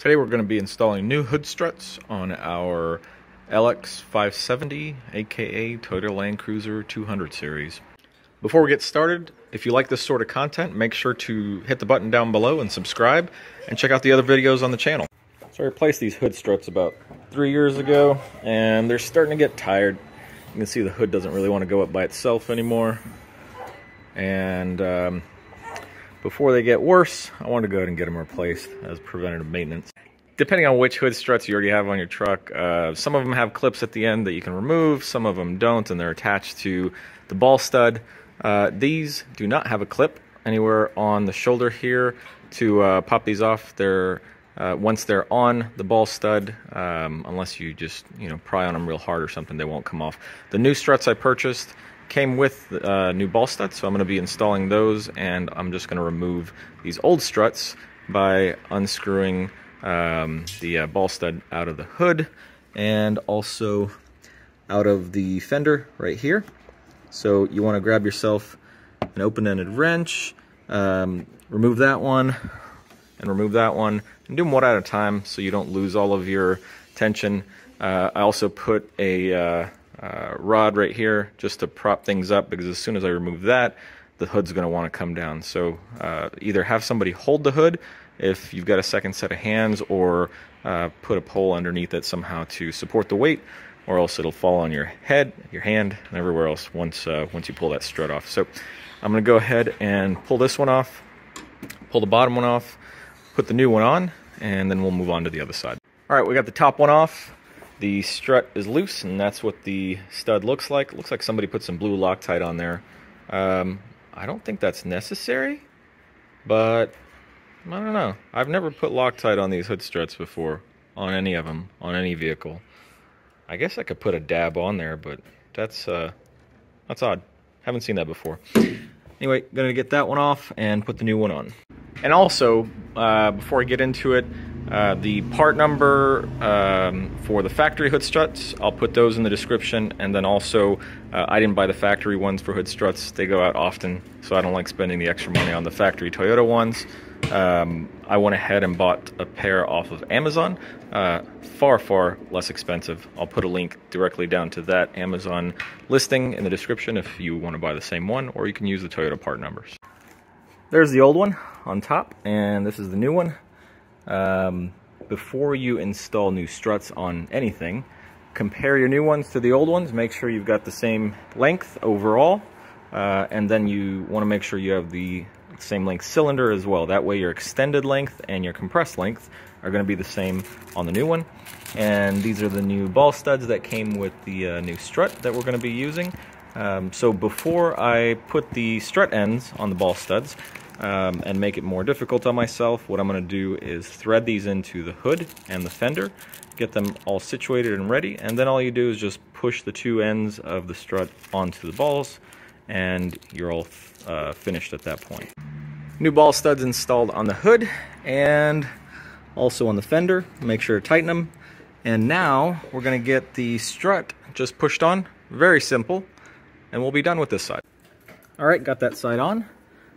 Today we're going to be installing new hood struts on our LX570, aka Toyota Land Cruiser 200 series. Before we get started, if you like this sort of content, make sure to hit the button down below and subscribe, and check out the other videos on the channel. So I replaced these hood struts about 3 years ago, and they're starting to get tired. You can see the hood doesn't really want to go up by itself anymore. And before they get worse, I want to go ahead and get them replaced as preventative maintenance. Depending on which hood struts you already have on your truck, some of them have clips at the end that you can remove, some of them don't, and they're attached to the ball stud. These do not have a clip anywhere on the shoulder here to pop these off. They're once they're on the ball stud, unless you just pry on them real hard or something, they won't come off. The new struts I purchased came with new ball studs, so I'm going to be installing those, and I'm just going to remove these old struts by unscrewing the ball stud out of the hood and also out of the fender right here. So you want to grab yourself an open-ended wrench, remove that one and remove that one, and do them one at a time so you don't lose all of your tension. I also put a rod right here just to prop things up, because as soon as I remove that, the hood's going to want to come down. So either have somebody hold the hood if you've got a second set of hands, or put a pole underneath it somehow to support the weight, or else it'll fall on your head, your hand, and everywhere else once you pull that strut off. So I'm going to go ahead and pull this one off, pull the bottom one off, put the new one on, and then we'll move on to the other side. All right, we got the top one off. The strut is loose, and that's what the stud looks like. It looks like somebody put some blue Loctite on there. I don't think that's necessary, but I don't know. I've never put Loctite on these hood struts before, on any of them, on any vehicle. I guess I could put a dab on there, but that's odd. Haven't seen that before. Anyway, gonna get that one off and put the new one on. And also, before I get into it, the part number for the factory hood struts, I'll put those in the description. And then also, I didn't buy the factory ones for hood struts. They go out often, so I don't like spending the extra money on the factory Toyota ones. I went ahead and bought a pair off of Amazon, far less expensive. I'll put a link directly down to that Amazon listing in the description if you want to buy the same one, or you can use the Toyota part numbers. There's the old one on top, and this is the new one. Before you install new struts on anything, compare your new ones to the old ones. Make sure you've got the same length overall, and then you want to make sure you have the same length cylinder as well. That way your extended length and your compressed length are going to be the same on the new one. And these are the new ball studs that came with the new strut that we're going to be using. So before I put the strut ends on the ball studs and make it more difficult on myself, what I'm going to do is thread these into the hood and the fender, get them all situated and ready, and then all you do is just push the two ends of the strut onto the balls, and you're all finished at that point. New ball studs installed on the hood and also on the fender. Make sure to tighten them. And now we're going to get the strut just pushed on. Very simple. And we'll be done with this side. All right, got that side on.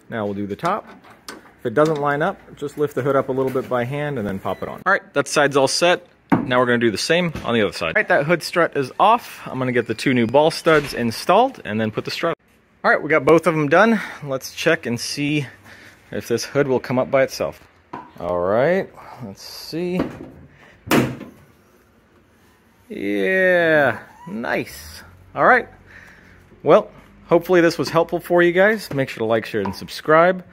Now we'll do the top. If it doesn't line up, just lift the hood up a little bit by hand and then pop it on. All right, that side's all set. Now we're going to do the same on the other side. All right, that hood strut is off. I'm going to get the two new ball studs installed and then put the strut. All right, we got both of them done. Let's check and see if this hood will come up by itself. All right, let's see. Yeah, nice. All right. Well, hopefully this was helpful for you guys. Make sure to like, share, and subscribe.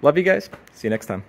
Love you guys. See you next time.